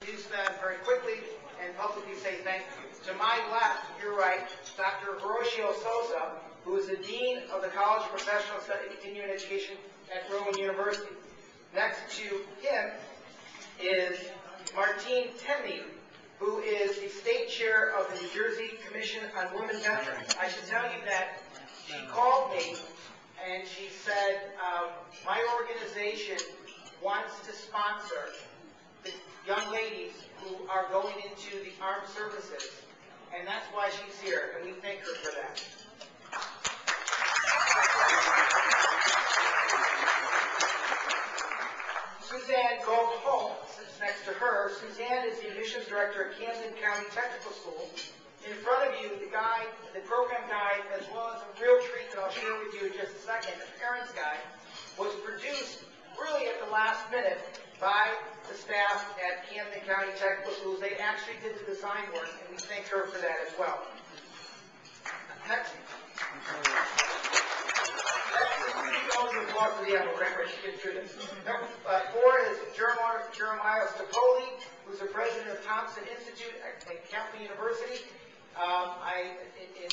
introduce them very quickly and publicly say thank you. To my left, your right, Dr. Horacio Souza, who is the Dean of the College of Professional Study and Continuing Education at Rowan University. Next to him is Martine Temney, who is the State Chair of the New Jersey Commission on Women Veterans. I should tell you that she called me and she said, my organization wants to sponsor the young ladies who are going into the armed services, and that's why she's here, and we thank her for that. Suzanne Gold-Holt sits next to her. Suzanne is the admissions director at Camden County Technical School. In front of you, the program guide, as well as a real treat that I'll share with you in just a second, the parents guide, was produced really at the last minute by the staff at Camden County Technical Schools. They actually did the design work, and we thank her for that as well. Next. Number 4 is Jeremiah Stopoli, who's the president of Thompson Institute at Campbell University. In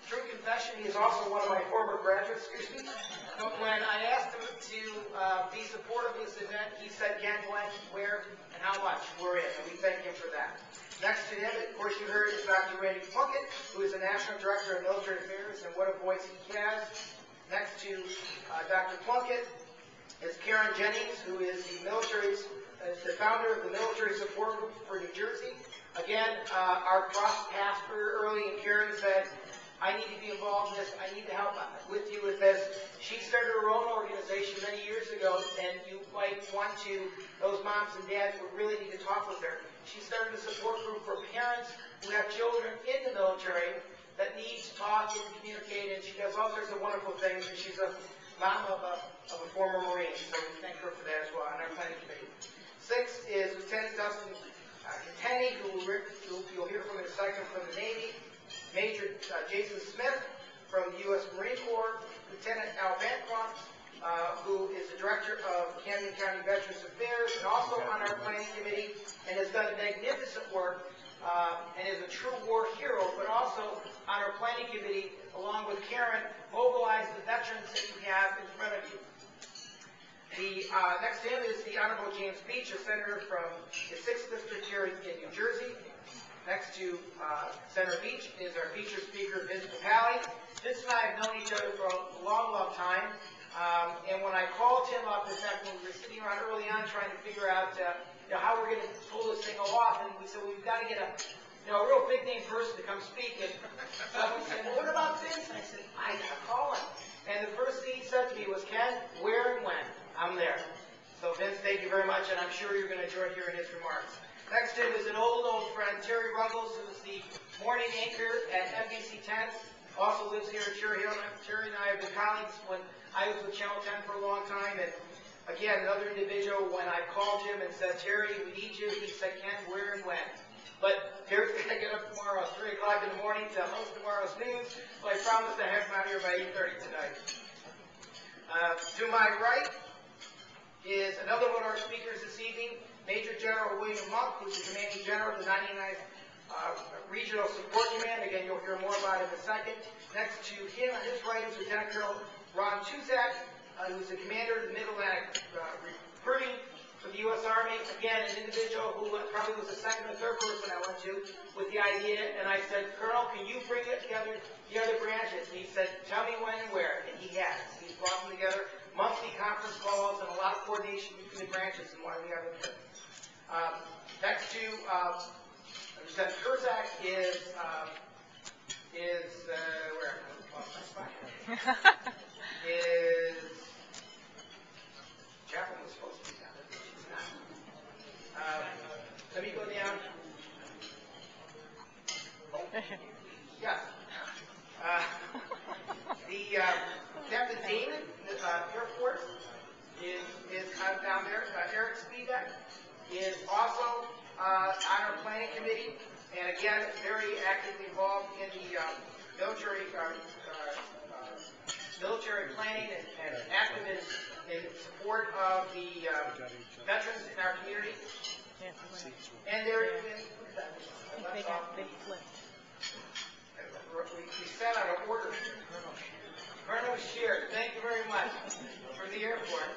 true confession, he is also one of my former graduate students. When I asked him to be supportive of this event, he said, "Again, when, where, and how much we're in," and we thank him for that. Next to him, of course, you heard is Dr. Randy Plunkett, who is the National Director of Military Affairs, and what a voice he has. Next to Dr. Plunkett is Karen Jennings, who is the founder of the Military Support Group for New Jersey. Again, our cross paths very early, and Karen said, "I need to be involved in this. I need to help with you with this." She started her own organization many years ago, and you might want to, those moms and dads would really need to talk with her. She started a support group for parents who have children in the military that need to talk and communicate, and she does all sorts of wonderful things, and she's a mom of a former Marine, so we thank her for that as well on our planning committee. 6 is Lieutenant Dustin Kenny, who you'll hear from in a second from the Navy, Major Jason Smith from the U.S. Marine Corps, Lieutenant Al Bancroft, who is the Director of Camden County Veterans Affairs, and also on our planning committee, and has done magnificent work, and is a true war hero, but also on our planning committee, along with Karen, mobilize the veterans that you have in front of you. Next to him is the Honorable James Beach, a senator from the 6th District here in New Jersey. Next to Senator Beach is our featured speaker, Vince Papali. Vince and I have known each other for a long, long time. And when I called him up, in fact, when we were sitting around early on trying to figure out how we're going to pull this thing off, and we said, we've got to get a real big name person to come speak. And so we said, well, what about Vince? And I said, I got to call him. And the first thing he said to me was, "Ken, where and when? I'm there." So Vince, thank you very much, and I'm sure you're going to enjoy hearing his remarks. Next to him is an old friend, Terry Ruggles, who's the morning anchor at NBC 10. Also lives here in Cherry Hill. Terry and I have been colleagues when I was with Channel 10 for a long time. And again, another individual, when I called him and said, "Terry, we need you," he said, "Ken, where and when?" But Terry's going to get up tomorrow at 3 o'clock in the morning to host tomorrow's news. So I promised to have him out here by 8:30 tonight. To my right is another one of our speakers this evening, Major General William Monk, who's the Commanding General of the 99th Regional Support Command. Again, you'll hear more about it in a second. Next to him, on his right, is Lieutenant Colonel Ron Tuzak, who's the commander of the Mid-Atlantic recruiting for the U.S. Army. Again, an individual who probably was the second or third person I went to with the idea. And I said, "Colonel, can you bring it together the other branches?" And he said, "Tell me when and where." And he has. He's brought them together. Monthly conference calls and a lot of coordination between the branches and why we have them here. Next to Lieutenant Kurzak is where? Lost my spot. Is Chaplain was supposed to be down there, but she's not. Let me go down. Yes. The Captain Damon, Air Force, is kind of down there. Eric Spivak is also on our planning committee, and again, very actively involved in the military planning and active in support of the veterans in our community. And there, They flipped. we sat out of order. Colonel Shear, thank you very much for the airport.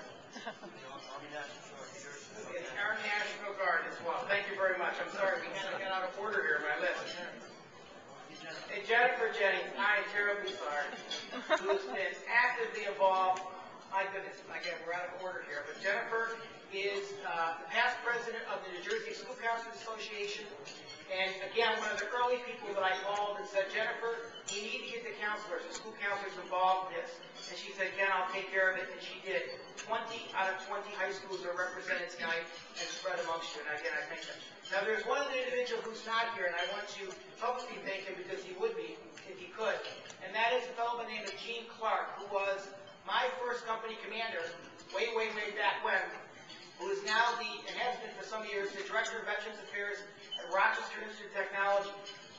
And our National Guard as well. Thank you very much. I'm sorry, we kind of got out of order here in my list. And Jennifer Jennings, I am terribly sorry, who has been actively involved. My goodness, again, we're out of order here, but Jennifer is the past president of the New Jersey School Counselors Association. And again, one of the early people that I called and said, Jennifer, we need to get the counselors, the school counselors involved in this. And she said, again, I'll take care of it. And she did. 20 out of 20 high schools are represented tonight and spread amongst you. And again, I thank them. Now, there's one individual who's not here, and I want to publicly thank him because he would be, if he could. And that is a fellow by the name of Gene Clark, who was my first company commander way, way, way back when, who is now and has been for some years, the Director of Veterans Affairs at Rochester Institute of Technology.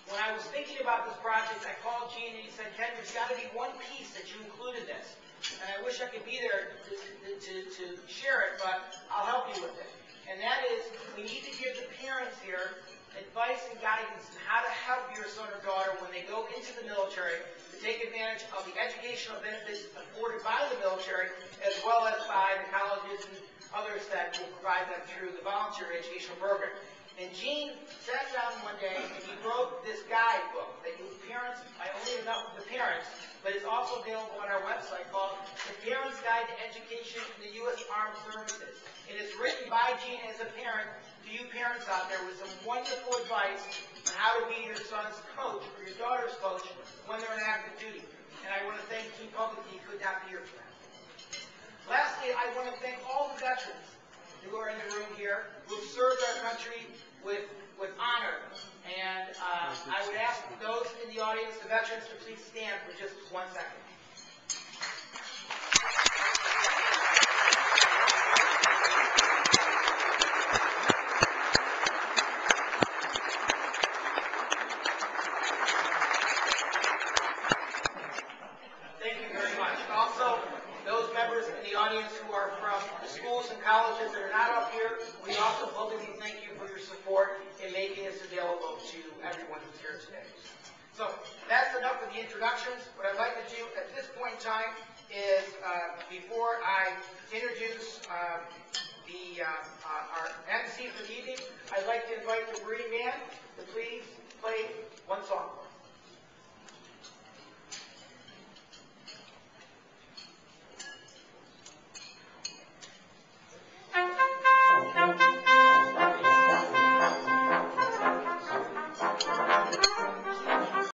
When I was thinking about this project, I called Gene and he said, Ken, there's got to be one piece that you include in this. And I wish I could be there to share it, but I'll help you with it. And that is, we need to give the parents here advice and guidance on how to help your son or daughter when they go into the military to take advantage of the educational benefits afforded by the military, as well as by the colleges and others that will provide them through the volunteer educational program. And Gene sat down one day and he wrote this guidebook that you parents, I only enough of the parents, but it's also available on our website called The Parent's Guide to Education in the U.S. Armed Services. It is written by Gene as a parent to you parents out there with some wonderful advice on how to be your son's coach or your daughter's coach when they're in active duty. And I want to thank Gene publicly. He could not be here for that. Lastly, I want to thank all the veterans who are in the room here, who have served our country with honor. And I would ask those in the audience, the veterans, to please stand for just 1 second. Thank you very much. Also, those members in the audience who are from the schools and colleges that are not up here, we also publicly thank you for your support in making this available to everyone who's here today. So that's enough of the introductions. What I'd like to do at this point in time is, before I introduce our MC for the evening, I'd like to invite the Marine Band to please play one song.